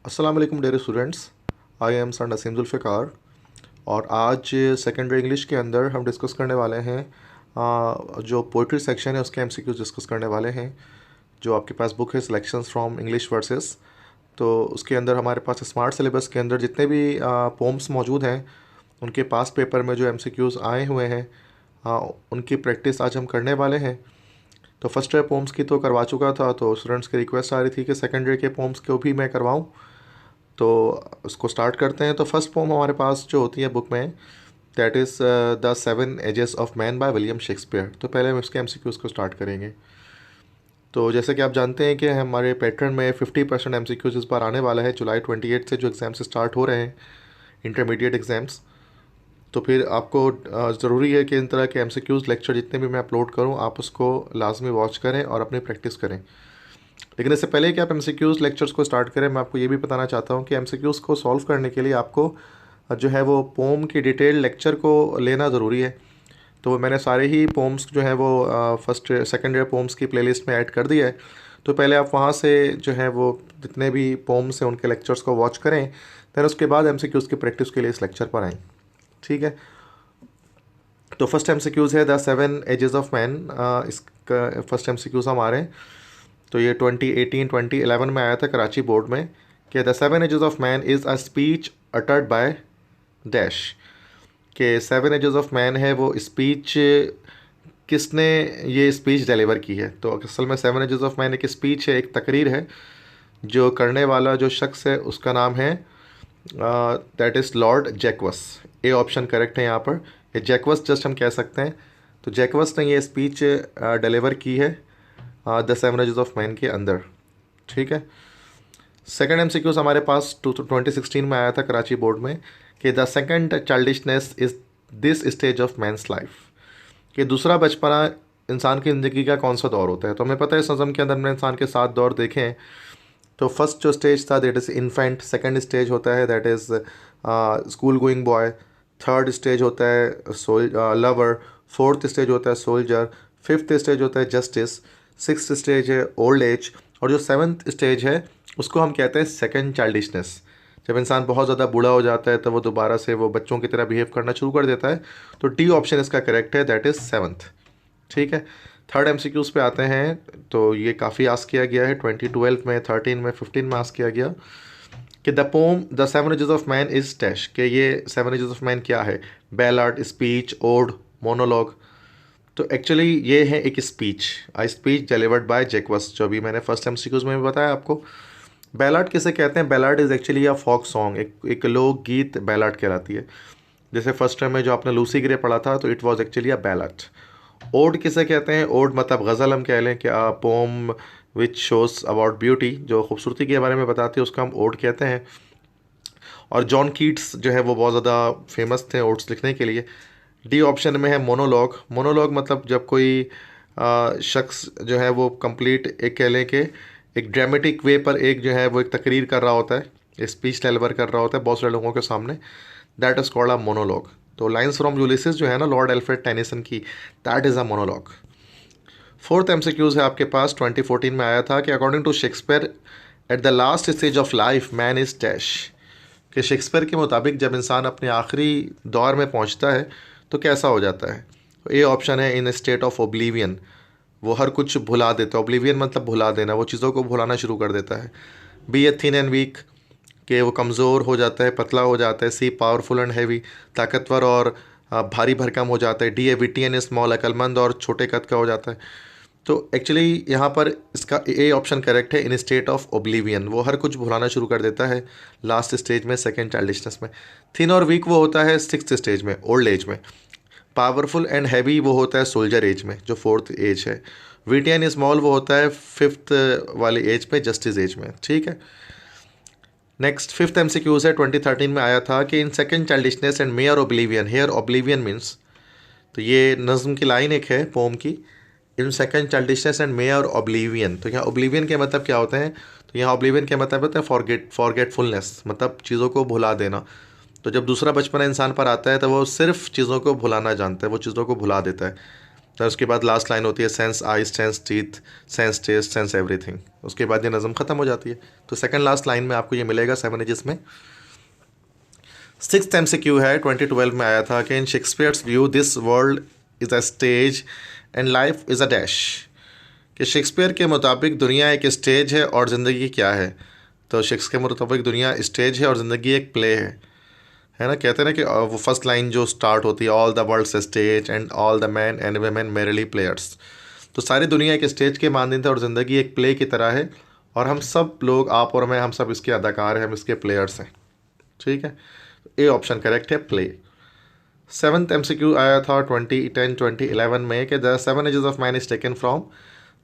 अस्सलाम वालेकुम dear students. I am sir Naseem Zulfiqar और आज सेकेंडरी इंग्लिश के अंदर हम डिस्कस करने वाले हैं जो पोइट्री सेक्शन है उसके एमसीक्यूज डिस्कस करने वाले हैं। जो आपके पास बुक है सिलेक्शंस फ्रॉम इंग्लिश वर्सेस, तो उसके अंदर हमारे पास स्मार्ट सिलेबस के अंदर जितने भी पोम्स मौजूद हैं उनके पास्ट पेपर में जो एमसीक्यूज आए हुए हैं उनकी प्रैक्टिस आज हम करने वाले हैं। तो फर्स्ट ईयर पोम्स की तो करवा चुका था, तो स्टूडेंट्स की रिक्वेस्ट आ रही थी कि सेकेंडरी के पोम्स को भी मैं करवाऊँ, तो उसको स्टार्ट करते हैं। तो फर्स्ट पोम हमारे पास जो होती है बुक में, that is the seven ages of man by William Shakespeare. तो पहले हम इसके एमसीक्यूज़ को स्टार्ट करेंगे। तो जैसे कि आप जानते हैं कि हमारे पैटर्न में 50% एमसीक्यूज़ इस बार आने वाला है। जुलाई 28 से जो एग्ज़ाम्स स्टार्ट हो रहे हैं, इंटरमीडिएट एग्ज़ाम्स, तो फिर आपको ज़रूरी है कि इन तरह के एमसीक्यूज़ लेक्चर जितने भी मैं अपलोड करूँ आप उसको लाजमी वॉच करें और अपनी प्रैक्टिस करें। लेकिन इससे पहले कि आप एमसीक्यूज़ लेक्चर्स को स्टार्ट करें, मैं आपको ये भी बताना चाहता हूँ कि एमसीक्यूज़ को सॉल्व करने के लिए आपको जो है वो पोम की डिटेल लेक्चर को लेना ज़रूरी है। तो मैंने सारे ही पोम्स जो है वो फर्स्ट सेकेंड ईयर पोम्स की प्लेलिस्ट में ऐड कर दिया है। तो पहले आप वहाँ से जो है वो जितने भी पोम्स हैं उनके लेक्चर्स को वॉच करें, फिर उसके बाद एमसीक्यूज़ की प्रैक्टिस के लिए इस लेक्चर पर आएँ। ठीक है। तो फर्स्ट एमसीक्यूज़ है the seven ages of man. इसका फर्स्ट एमसीक्यूज़ हमारे, तो ये 2018-2011 में आया था कराची बोर्ड में कि the seven ages of man is a speech uttered by dash. के सेवन एजेस ऑफ मैन है वो स्पीच, किसने ये स्पीच डिलीवर की है। तो असल में सेवन एजेस ऑफ मैन एक स्पीच है, एक तकरीर है। जो करने वाला जो शख्स है उसका नाम है दैट इज़ लॉर्ड जैकवस। ए ऑप्शन करेक्ट है यहाँ पर। ये जैकवस जस्ट हम कह सकते हैं। तो जैकवस ने ये स्पीच डिलीवर की है the seven ages of man के अंदर। ठीक है। सेकेंड एमसीक्यूज हमारे पास 2016 में आया था कराची बोर्ड में कि the second childishness is this stage of man's life. कि दूसरा बचपना इंसान की ज़िंदगी का कौन सा दौर होता है। तो हमें पता है इस नज़म के अंदर हमने इंसान के 7 दौर देखे हैं। तो फर्स्ट जो स्टेज था that is infant, second stage होता है that is school going boy, third stage होता है लवर, फोर्थ स्टेज होता है सोल्जर, फिफ्थ स्टेज होता है जस्टिस, सिक्स्थ स्टेज है ओल्ड एज, और जो सेवन्थ स्टेज है उसको हम कहते हैं सेकंड चाइल्डिशनेस। जब इंसान बहुत ज़्यादा बूढ़ा हो जाता है तो वो दोबारा से वो बच्चों की तरह बिहेव करना शुरू कर देता है। तो डी ऑप्शन इसका करेक्ट है, दैट इज़ सेवन्थ। ठीक है। थर्ड एमसीक्यूज़ पे आते हैं। तो ये काफ़ी आस्क किया गया है 2012 में, 13 में, 15 में आस्क किया गया कि the poem the seven ages of man is dash. कि ये सेवन एजेस ऑफ मैन क्या है। Ballad, speech, ode, monologue. तो एक्चुअली ये है एक speech, I speech delivered by Jaques, जो भी मैंने फर्स्ट एमसीक्यूज़ में भी बताया आपको। बैलाड किसे कहते हैं। Ballad is actually a folk song, एक लोकगीत बैलाड कहलाती है। जैसे फर्स्ट टाइम में जो आपने लूसी ग्रे पढ़ा था तो it was actually a ballad. Ode किसे कहते हैं। ओड मतलब गज़ल हम कह लें कि a poem which shows about beauty, जो खूबसूरती के बारे में बताती है उसको हम ओड कहते हैं। और जॉन कीट्स जो है वो बहुत ज़्यादा फेमस थे ओड्स लिखने के लिए। डी ऑप्शन में है मोनोलॉग। मोनोलॉग मतलब जब कोई शख्स जो है वो कंप्लीट एक कह लें कि एक ड्रामेटिक वे पर एक जो है वो एक तकरीर कर रहा होता है, स्पीच डिलीवर कर रहा होता है बहुत सारे लोगों के सामने, that is called a monologue. तो लाइन्स फ्रॉम यूलिसिस जो है ना लॉर्ड एल्फ्रेड टेनिसन की, that is a monologue. Fourth MCQs है आपके पास, 2014 में आया था कि according to Shakespeare at the last stage of life man is dash. कि शेक्सपियर के मुताबिक जब इंसान अपने आखिरी दौर में पहुंचता है तो कैसा हो जाता है। ए ऑप्शन है इन स्टेट ऑफ ओब्लीवियन, वो हर कुछ भुला देता है। ओब्लीवियन मतलब भुला देना, वो चीज़ों को भुलाना शुरू कर देता है। B a thin and weak, कि वो कमज़ोर हो जाता है, पतला हो जाता है। सी पावरफुल एंड हैवी, ताकतवर और भारी भरकम हो जाता है। D a witty and small, अक्लमंद और छोटे कद का हो जाता है। तो एक्चुअली यहाँ पर इसका ए ऑप्शन करेक्ट है, इन स्टेट ऑफ ओब्लीवियन, वो हर कुछ भुलाना शुरू कर देता है लास्ट स्टेज में, सेकेंड चाइल्डिशनेस में। थिन और वीक वो होता है सिक्स्थ स्टेज में, ओल्ड एज में। पावरफुल एंड हैवी वो होता है सोल्जर एज में, जो फोर्थ एज है। विटी एंड स्मॉल वो होता है फिफ्थ वाली एज में, जस्टिस एज में। ठीक है। नेक्स्ट फिफ्थ एमसीक्यूज है, 2013 में आया था कि in second childishness and mere oblivion, here oblivion means, तो ये नज़म की लाइन एक है पोम की, in second childishness and mere oblivion. तो यहाँ ओब्लीवियन के मतलब क्या होते हैं। तो यहाँ ओब्लीवियन के मतलब होते हैं फॉरगेटफुलनेस, मतलब चीज़ों को भुला देना। तो जब दूसरा बचपना इंसान पर आता है तो वो सिर्फ चीज़ों को भुलाना जानता है, वो चीज़ों को भुला देता है। तो उसके बाद लास्ट लाइन होती है sans eyes, sans teeth, sans taste, sans everything. उसके बाद ये नज़म ख़त्म हो जाती है। तो सेकंड लास्ट लाइन में आपको ये मिलेगा 7 एजेस में। सिक्स MCQ है, 2012 में आया था कि in Shakespeare's view this world is a stage and life is a dash. कि शेक्सपियर के मुताबिक दुनिया एक स्टेज है और ज़िंदगी क्या है। तो शेक्सपियर के मुताबिक दुनिया स्टेज है और ज़िंदगी एक प्ले है ना। कहते हैं ना कि वो फर्स्ट लाइन जो स्टार्ट होती है, all the world's stage and all the man and women merely players. तो सारी दुनिया एक स्टेज के मानदंड है और ज़िंदगी एक प्ले की तरह है, और हम सब लोग, आप और मैं, हम सब इसके अदाकार हैं, हम इसके प्लेयर्स हैं। ठीक है, ए ऑप्शन करेक्ट है, प्ले। सेवन्थ MCQ आया था 2011 में कि the 7 ages of man is taken from.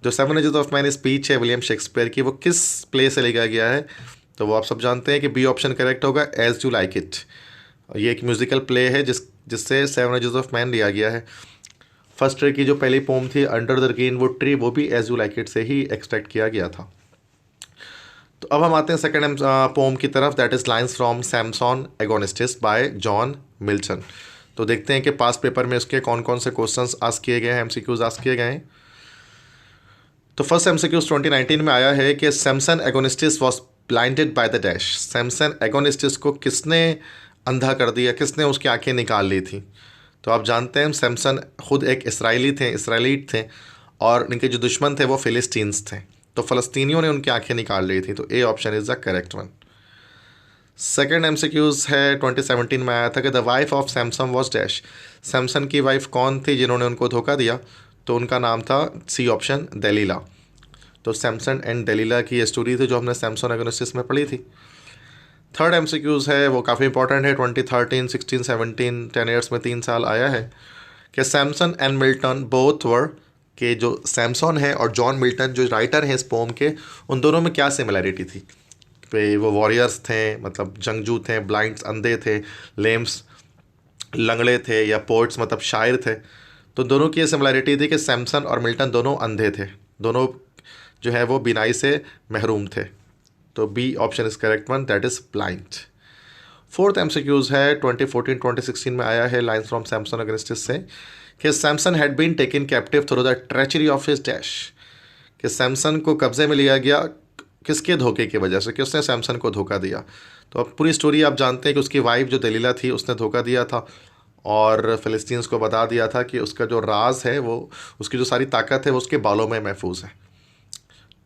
जो 7 एजेस ऑफ मैन स्पीच है विलियम शेक्सपियर की, वो किस प्ले से लिखा गया है। तो वो आप सब जानते हैं कि बी ऑप्शन करेक्ट होगा, एज यू लाइक इट। ये एक म्यूज़िकल प्ले है जिससे 7 एजेस ऑफ मैन लिया गया है। फर्स्ट की जो पहली पोम थी, अंडर द ग्रीनवुड ट्री, वो भी एज यू लाइक इट से ही एक्सट्रैक्ट किया गया था। तो अब हम आते हैं सेकंड पोम की तरफ, that is lines from Samson Agonistes by John Milton. तो देखते हैं कि पास पेपर में उसके कौन कौन से क्वेश्चंस आस्क किए गए हैं, MCQs आस्क किए गए हैं। तो फर्स्ट MCQ 2019 में आया है कि Samson Agonistes was blinded by the dash. Samson Agonistes को किसने अंधा कर दिया, किसने उसकी आंखें निकाल ली थी। तो आप जानते हैं सैमसन खुद एक इसराइलीट थे, और इनके जो दुश्मन थे वो फिलिस्तीन्स थे। तो फ़लस्तीनियों ने उनकी आंखें निकाल ली थी। तो A option is the correct one. Second MCQs है 2017 में आया था कि the wife of Samson was dash. Samson की वाइफ कौन थी जिन्होंने उनको धोखा दिया। तो उनका नाम था, सी ऑप्शन, दलीला। तो सैमसन एंड दलीला की ये स्टोरी थी जो हमने सैमसन एगोनिस्टिस में पढ़ी थी। थर्ड MCQs है, वो काफ़ी इंपॉर्टेंट है, 2013, 16, 17, 10 ईयर्स में 3 साल आया है कि Samson and Milton both were. के जो सैमसन है और जॉन मिल्टन जो राइटर हैं इस पोम के, उन दोनों में क्या सिमिलैरिटी थी। पे वो वॉरियर्स थे, मतलब जंगजू थे, ब्लाइंड्स अंधे थे, लेम्स लंगड़े थे, या पोइट्स मतलब शायर थे। तो दोनों की ये सिमिलैरिटी थी कि सैमसन और मिल्टन दोनों अंधे थे, दोनों जो है वो बिनाई से महरूम थे। तो B option is correct one, that is blind. Fourth MCQs है 2014-2016 में आया है, लाइन्स फ्रॉम सैमसन एगोनिस्टिस से कि Samson had been taken captive through the treachery of his dash. कि सैमसन को कब्जे में लिया गया किसके धोखे की वजह से, कि उसने सैमसन को धोखा दिया। तो अब पूरी स्टोरी आप जानते हैं कि उसकी वाइफ जो दलीला थी उसने धोखा दिया था और फ़िलिस्तीन्स को बता दिया था कि उसका जो राज है, वो उसकी जो सारी ताकत है वो उसके बालों में महफूज है।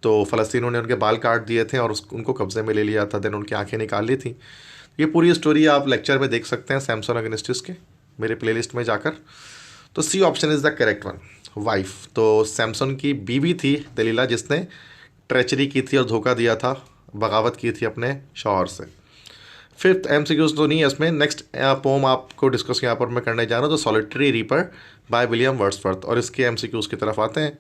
तो फ़लस्तीनियों ने उनके बाल काट दिए थे और उनको कब्ज़े में ले लिया था, देन उनकी आंखें निकाल ली थी। ये पूरी स्टोरी आप लेक्चर में देख सकते हैं सैमसन एगोनिस्टिस के, मेरे प्लेलिस्ट में जाकर। तो C option is the correct one, wife. तो सैमसन की बीवी थी दलीला जिसने ट्रेचरी की थी और धोखा दिया था, बगावत की थी अपने शौहर से। फिफ्थ MCQs तो नहीं है इसमें। नेक्स्ट पोम आपको डिस्कस यहाँ पर मैं करने जा रहा हूँ, तो solitary reaper by William Wordsworth, और इसके MCQs की तरफ आते हैं।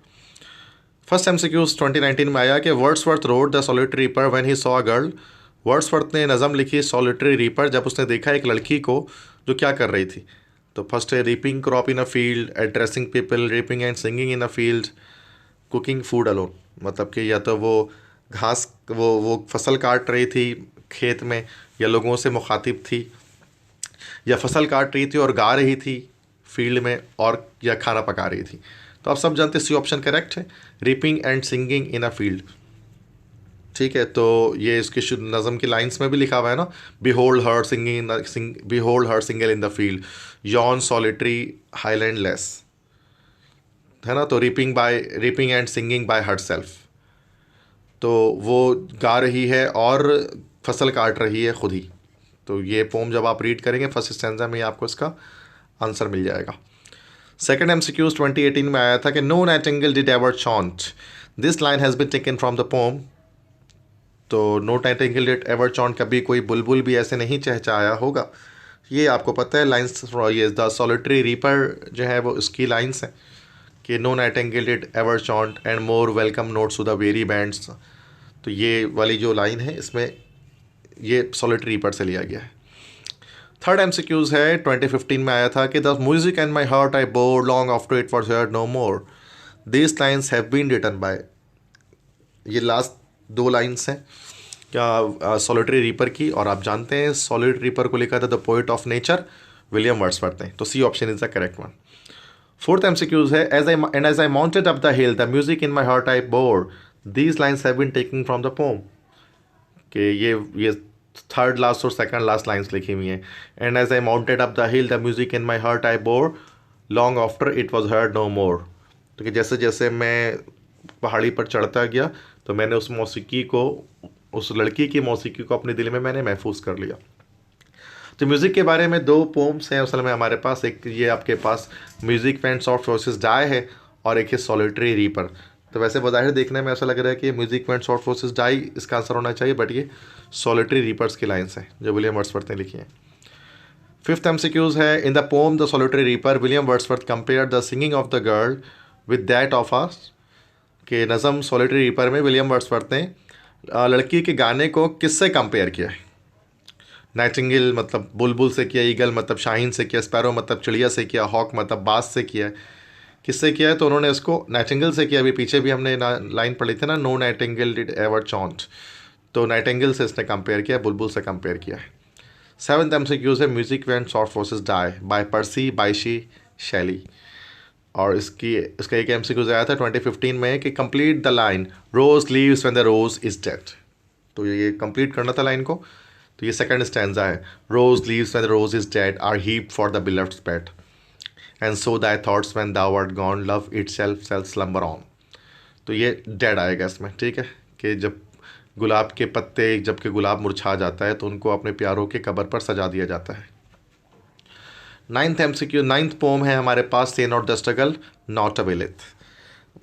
फर्स्ट MCQs 2019 में आया कि Wordsworth road the solitary reaper when he saw a girl. Wordsworth ने नज़म लिखी सॉलिटरी रीपर जब उसने देखा एक लड़की को जो क्या कर रही थी। तो फर्स्ट है reaping crop in a field, addressing people, reaping and singing in a field, cooking food alone. मतलब कि या तो वो घास वो फसल काट रही थी खेत में, या लोगों से मुखातिब थी, या फसल काट रही थी और गा रही थी फील्ड में, और या खाना पका रही थी। तो आप सब जानते हैं सी ऑप्शन करेक्ट है, reaping and singing in a field. ठीक है, तो ये इसकी नज़म की लाइंस में भी लिखा हुआ है ना, behold her single in the field, Yon solitary highland less, है ना। तो reaping and singing by her self. तो वो गा रही है और फसल काट रही है खुद ही। तो ये पोम जब आप रीड करेंगे फर्स्ट स्टैंजा में आपको इसका आंसर मिल जाएगा। सेकेंड MCQs 2018 में आया था कि no nightingale did ever chaunt, this line has been taken from the poem. तो no nightingale did ever chaunt, कभी कोई बुलबुल भी ऐसे नहीं चहचहाया होगा, ये आपको पता है। लाइन्स ये द सॉलिटरी रीपर जो है वो इसकी लाइन्स हैं कि no nightingale did ever chaunt and more welcome notes to the weary bands. तो ये वाली जो लाइन है इसमें ये सॉलिटरी रीपर से लिया गया है। थर्ड MCQs है 2015 में आया था कि the music and my heart I bore long after it was heard no more, this lines have been written by. ये लास्ट दो लाइन्स हैं क्या सॉलिटरी रीपर की, और आप जानते हैं सॉलिटरी रीपर को लिखा था the poet of nature William Wordsworth ने। तो C option is the correct one. Fourth MCQs है, as I mounted up the hill the music in my heart I bore, these lines have been taking from the poem. कि ये third last और second last lines लिखी हुई हैं। And as I mounted up the hill the music in my heart I bore, long after it was heard no मोर। तो कि जैसे जैसे मैं पहाड़ी पर चढ़ता गया तो मैंने उस मौसीकी को, उस लड़की की मौसीकी को अपने दिल में मैंने महफूज कर लिया। तो म्यूज़िक के बारे में दो पोम्स हैं असल में हमारे पास। एक ये आपके पास म्यूज़िक फैंड सॉफ्ट वॉइसेस डाई है, और एक है सॉलिटरी रीपर। तो वैसे बज़ाहिर देखने में ऐसा लग रहा है कि म्यूज़िक फैंड सॉफ्ट वॉइसेस डाई इसका आंसर होना चाहिए, बट ये सॉलिटरी रीपर्स की लाइन्स हैं जो विलियम वर्ड्सवर्थ ने लिखी हैं। फिफ्थ एमसीक्यूज है, in the poem the solitary reaper William Wordsworth compare the singing of the girl with that of a, के नज़म सॉलिटरी रीपर में विलियम वर्ड्सवर्थ ने लड़की के गाने को किससे कंपेयर किया है। नाइटिंगेल मतलब बुलबुल से किया, ईगल मतलब शाहीन से किया, स्पैरो मतलब चिड़िया से किया, हॉक मतलब बाज से किया, किससे किया है? तो उन्होंने इसको नाइटिंगेल से किया। अभी पीछे भी हमने लाइन पढ़ी थी ना, नो नाइटिंगेल डिड एवर चॉन्ट, तो नाइटिंगेल से इसने कंपेयर किया, बुलबुल से कंपेयर किया है। सेवन्थ एमसीक्यूज है, music when soft voices die by Percy Bysshe Shelley. और इसका एक एमसीक्यूज आया था 2015 में कि complete the line rose leaves when the rose is dead. तो ये कंप्लीट करना था लाइन को। तो ये सेकंड स्टैंजा है, rose leaves when the rose is dead are heap for the beloved bed, and so thy thoughts when thou art gone love itself shall slumber on. तो ये डेड आएगा इसमें, ठीक है, कि जब गुलाब के पत्ते, जबकि गुलाब मुरझा जाता है तो उनको अपने प्यारों के कब्र पर सजा दिया जाता है। नाइन्थ एमसीक्यू, नाइन्थ पोम है हमारे पास, say not the struggle nought availeth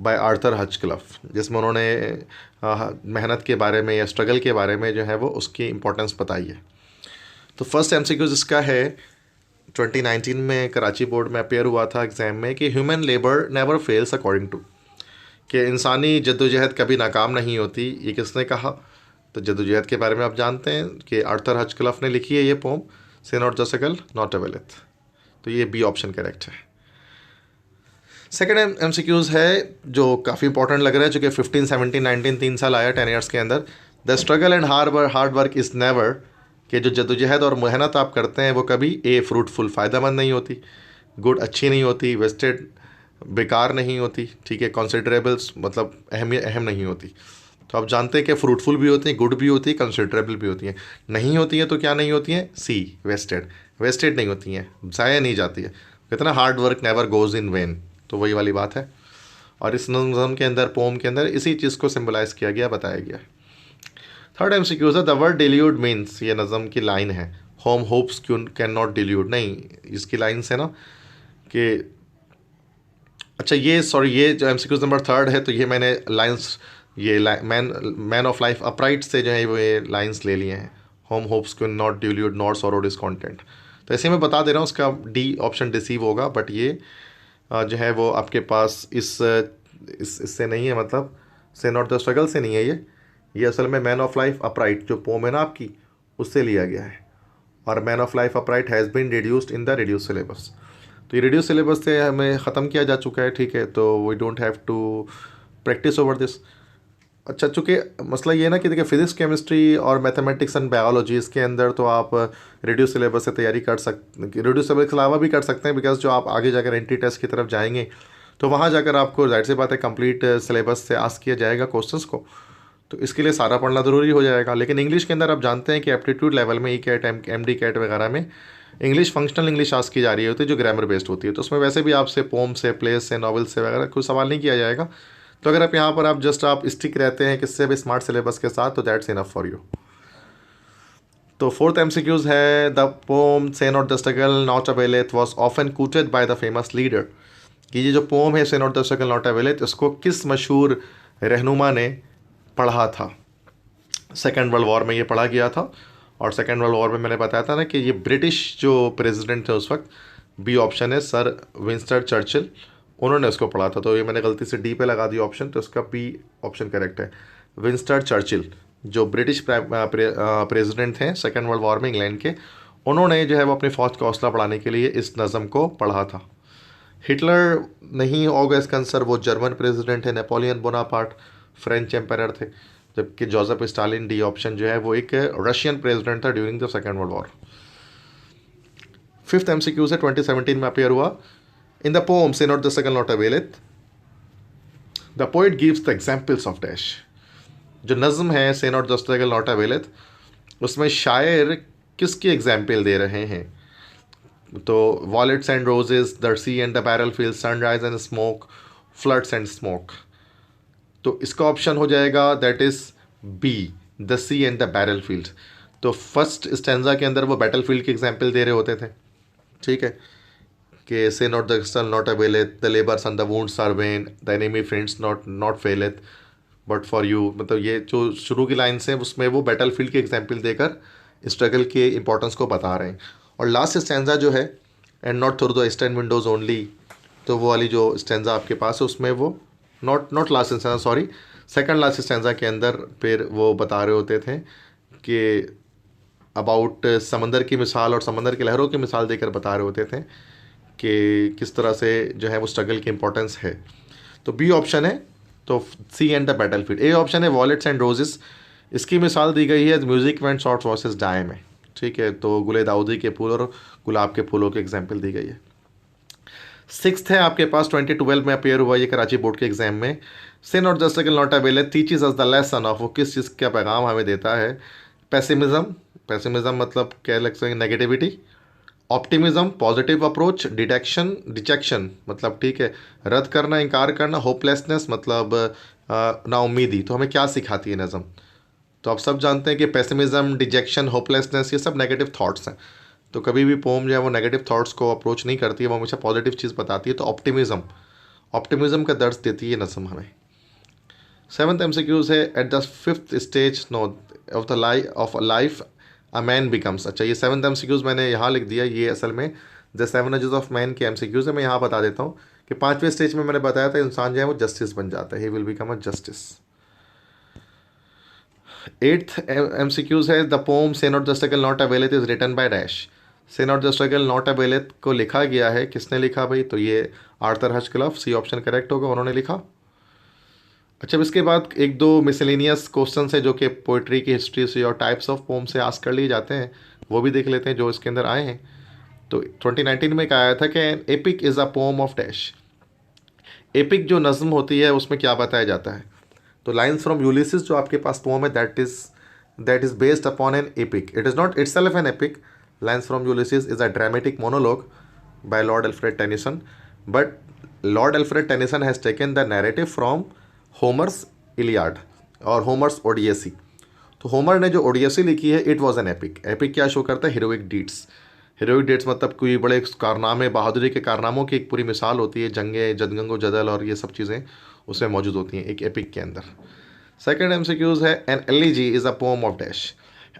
by Arthur Hugh Clough, जिसमें उन्होंने मेहनत के बारे में या स्ट्रगल के बारे में जो है वो उसकी इंपॉर्टेंस बताई है। तो फर्स्ट एमसीक्यू जिसका है 2019 में कराची बोर्ड में अपेयर हुआ था एग्ज़ाम में कि human labour never fails according to, कि इंसानी जद्दोजहद कभी नाकाम नहीं होती। ये किसने कहा? तो जद्दोजहद के बारे में आप जानते हैं कि आर्थर हचक्लफ ने लिखी है ये poem, say not the struggle nought availeth. तो ये बी ऑप्शन करेक्ट है। सेकेंड एमसीक्यूज है जो काफ़ी इंपॉर्टेंट लग रहा है, जो कि 15, 17, 19 3 साल आया 10 ईयर्स के अंदर। The struggle and hard work is never, कि जो जद्दोजहद और मेहनत आप करते हैं वो कभी ए फ्रूटफुल फ़ायदेमंद नहीं होती, गुड अच्छी नहीं होती, वेस्टेड बेकार नहीं होती, ठीक है, कंसिडरेबल्स मतलब अहम नहीं होती। तो आप जानते हैं कि फ्रूटफुल भी होती हैं, गुड भी होती है, कंसिडरेबल भी होती हैं। नहीं होती हैं तो क्या नहीं होती हैं? सी वेस्टेड, वेस्टेड नहीं होती हैं, ज़ाया नहीं जाती है। कितना hard work never goes in when, तो वही वाली बात है। और इस नज़म के अंदर, पोम के अंदर इसी चीज़ को सिम्बलाइज़ किया गया, बताया गया। थर्ड एमसीक्यूज है, द वर्ड डिल्यूड मीन्स, ये नज़म की लाइन है, होम होप्स कैन नॉट डिल्यूड। नहीं, इसकी लाइन से ना कि अच्छा ये जो एमसीक्यूज नंबर थर्ड है, तो ये मैंने लाइन्स ये मैन ऑफ लाइफ अपराइट से जो है वो ये लाइन्स ले लिए हैं, home hopes can not delude not sorrow discontent. तो ऐसे मैं बता दे रहा हूँ, उसका डी ऑप्शन डिसीव होगा, बट ये जो है वो आपके पास इससे नहीं है, मतलब से नॉट द स्ट्रगल से नहीं है। ये असल में मैन ऑफ लाइफ अपराइट जो पोम है ना आपकी, उससे लिया गया है। और man of life upright has been reduced in the reduce syllabus. तो ये रिड्यूस सिलेबस से हमें ख़त्म किया जा चुका है, ठीक है, तो we don't have to practise over this. अच्छा, चूँकि मसला ये है ना कि देखिए फिज़िक्स केमिस्ट्री और मैथमेटिक्स एंड बायोलॉजी, इसके अंदर तो आप रिड्यूस सिलेबस से तैयारी कर सकते, रिड्यूस सिलेबस के अलावा भी कर सकते हैं, बिकॉज जो आप आगे जाकर एंट्री टेस्ट की तरफ जाएंगे तो वहाँ जाकर आपको जाहिर सी बात है कंप्लीट सिलेबस से आस्क किया जाएगा क्वेश्चंस को, तो इसके लिए सारा पढ़ना ज़रूरी हो जाएगा। लेकिन इंग्लिश के अंदर आप जानते हैं कि एप्टीट्यूड लेवल में ई-कैट, एम.डी. कैट वगैरह में इंग्लिश फंक्शनल इंग्लिश आस्क की जा रही होती है, जो ग्रामर बेस्ड होती है। तो उसमें वैसे भी आपसे पोम से, प्लेस से, नॉवल से वगैरह कोई सवाल नहीं किया जाएगा। तो अगर आप यहाँ पर आप स्टिक रहते हैं किससे भी, स्मार्ट सिलेबस के साथ, तो दैट्स इनफ फॉर यू। तो फोर्थ एमसीक्यूज है, the poem say not the struggle nought availeth was often quoted by the famous leader, कि ये जो पोम है say not the struggle nought availeth, इसको किस मशहूर रहनुमा ने पढ़ा था? सेकेंड वर्ल्ड वॉर में ये पढ़ा गया था। और सेकेंड वर्ल्ड वॉर में मैंने बताया था ना कि ये ब्रिटिश जो प्रेसिडेंट थे उस वक्त, बी ऑप्शन है, सर विंस्टन चर्चिल, उन्होंने उसको पढ़ा था। तो ये मैंने गलती से डी पे लगा दिया ऑप्शन, तो इसका बी ऑप्शन करेक्ट है। विंस्टन चर्चिल जो ब्रिटिश प्रेसिडेंट थे सेकेंड वर्ल्ड वॉर में इंग्लैंड के, उन्होंने जो है वो अपनी फ़ौज का हौसला बढ़ाने के लिए इस नज़म को पढ़ा था। हिटलर नहीं होगा इसका आंसर, वो जर्मन प्रेसिडेंट है। नेपोलियन बोनापार्ट फ्रेंच एम्पायर थे, जबकि जोसेफ स्टालिन, डी ऑप्शन जो है वो एक रशियन प्रेसिडेंट था during the second world war. Fifth MCQ से 2017 में अपेयर हुआ, In the poem Say Not the Struggle Not Availeth, the poet gives the examples of dash. जो नज़म है Say Not the Struggle Not Availeth, उसमें शायर किसकी एग्जाम्पल दे रहे हैं? तो violets and roses, the sea and the battle field, sunrise and smoke, floods and smoke. तो इसका ऑप्शन हो जाएगा that is B, the sea and the battle field. तो फर्स्ट स्टेंजा के अंदर वो बैटल फील्ड की एग्जाम्पल दे रहे होते थे, ठीक है, कि से नॉट द सल nought availeth, the labours and the wounds are vain, the enemy faints not faileth but for you. मतलब ये जो शुरू की लाइन्स हैं उसमें वो बैटल फील्ड की एग्जाम्पल देकर स्ट्रगल के इंपॉर्टेंस को बता रहे हैं। और लास्ट स्टेंजा जो है and not through the eastern Windows only, तो वो वाली जो स्टेंजा आपके पास है उसमें वो not last stanza, sorry, second last stanza के अंदर फिर वो बता रहे होते थे कि अबाउट समंदर की मिसाल और समंदर की लहरों की मिसाल देकर बता रहे होते थे कि किस तरह से जो है वो स्ट्रगल की इंपॉर्टेंस है। तो बी ऑप्शन है, तो sea and the battle field. A option है वॉलेट्स एंड रोजेस, इसकी मिसाल दी गई है music when soft voices die में, ठीक है, तो गुले दाऊदी के फूल और गुलाब के फूलों की एग्जाम्पल दी गई है। सिक्स्थ है आपके पास 2012 में अपेयर हुआ ये कराची बोर्ड के एग्जाम में, say not the struggle nought availeth teaches us the lesson of, वो किस चीज़ का पैगाम हमें देता है? पेसिमिज्म, पेसिमिज्म मतलब क्या लग सकते हैं, negativity. Optimism, positive approach. Detection मतलब ठीक है रद्द करना, इनकार करना। होपलेसनेस मतलब नाउम्मीदी। तो हमें क्या सिखाती है नज़म? तो आप सब जानते हैं कि पेसिमिज्म, डिजेक्शन, होपलेसनेस ये सब नेगेटिव थॉट्स हैं। तो कभी भी पोम जो है वो नेगेटिव थॉट्स को अप्रोच नहीं करती है, वो हमेशा पॉजिटिव चीज़ बताती है। तो ऑप्टिमिज्म का दर्ज देती है नज़म हमें। सेवन्थ एमसीक्यूज़ है at the fifth stage no of the life a man becomes. अच्छा, ये सेवन्थ एमसीक्यूज़ मैंने यहाँ लिख दिया, ये असल में the seven ages of man के एमसीक्यूज़ है। मैं यहाँ बता देता हूँ कि 5वें स्टेज में मैंने बताया था इंसान जो है वो जस्टिस बन जाता है, he will become a justice. 8th MCQs है the poem say not the struggle nought availeth is written by dash. Say not the struggle nought availeth को लिखा गया है, किसने लिखा भाई? तो ये Arthur Hugh Clough, C option correct होगा, उन्होंने लिखा। अच्छा, अब इसके बाद एक दो मिसलेनियस क्वेश्चन है जो कि पोइट्री की हिस्ट्री से और टाइप्स ऑफ पोम से आस्क कर लिए जाते हैं, वो भी देख लेते हैं जो इसके अंदर आए हैं। तो 2019 में क्या आया था कि epic is a poem of dash. Epic जो नज़म होती है उसमें क्या बताया जाता है? तो लाइन्स फ्रॉम यूलिसिस जो आपके पास पोम है that is based upon an epic, it is not itself an epic. Lines from Ulysses is a dramatic monologue by lord Alfred Tennyson, but lord Alfred Tennyson has taken the narrative from Homer's Iliad और Homer's ओडियसी। तो Homer ने जो ओडियसी लिखी है it was an epic. Epic क्या show करता है? Heroic deeds. Heroic deeds मतलब कोई बड़े कारनामे, बहादुरी के कारनामों की एक पूरी मिसाल होती है, जंगे, जदगंगो जदल और ये सब चीज़ें उसमें मौजूद होती हैं एक एपिक के अंदर। सेकेंड एमसीक्यूज़ है an elegy is a poem of dash.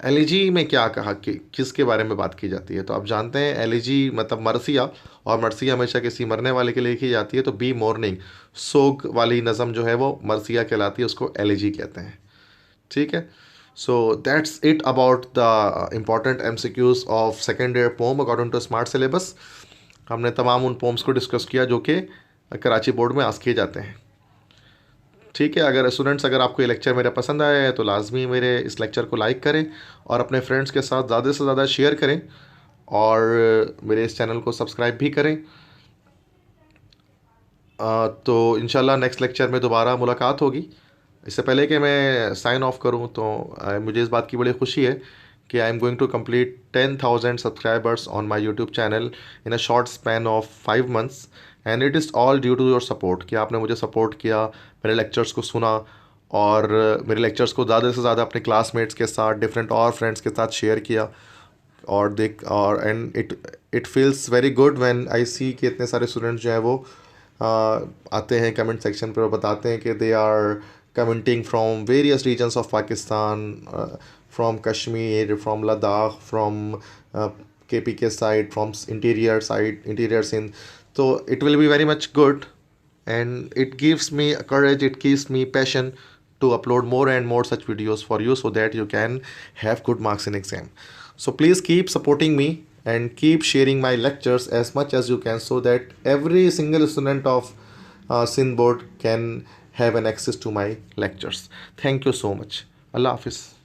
Elegy में क्या कहा कि किसके बारे में बात की जाती है? तो आप जानते हैं एलिजी मतलब मरसिया, और मरसिया हमेशा किसी मरने वाले के लिए लिखी जाती है। तो बी मोर्निंग, सोग वाली नज़म जो है वो मरसिया कहलाती है, उसको एलिजी कहते हैं, ठीक है। So that's it about the important MCQs of second year poem according to smart syllabus. हमने तमाम उन पोम्स को डिस्कस किया जो कि कराची बोर्ड में आस्क किए जाते हैं, ठीक है। अगर स्टूडेंट्स, अगर आपको ये लेक्चर मेरा पसंद आया है तो लाजमी मेरे इस लेक्चर को लाइक करें और अपने फ्रेंड्स के साथ ज़्यादा से ज़्यादा शेयर करें और मेरे इस चैनल को सब्सक्राइब भी करें। तो इंशाल्लाह नेक्स्ट लेक्चर में दोबारा मुलाकात होगी। इससे पहले कि मैं साइन ऑफ करूं तो मुझे इस बात की बड़ी खुशी है कि I am going to complete 10,000 subscribers on my YouTube channel in a short span of 5 months, and it is all due to your support, कि आपने मुझे सपोर्ट किया, मेरे लेक्चर्स को सुना और मेरे लेक्चर्स को ज़्यादा से ज़्यादा अपने क्लासमेट्स के साथ, डिफरेंट और फ्रेंड्स के साथ शेयर किया और and it feels very good when I see कि इतने सारे स्टूडेंट्स जो है वो आते हैं कमेंट सेक्शन पर और बताते हैं कि they are commenting from various regions of Pakistan, from Kashmir, from Ladakh, from KP के साइड, फ्रॉम इंटीरियर सिंध। तो it will be very much good and it gives me courage, it gives me passion to upload more and more such videos for you so that you can have good marks in exam. So please keep supporting me and keep sharing my lectures as much as you can so that every single student of Sindh board can have an access to my lectures. Thank you so much. Allah Hafiz.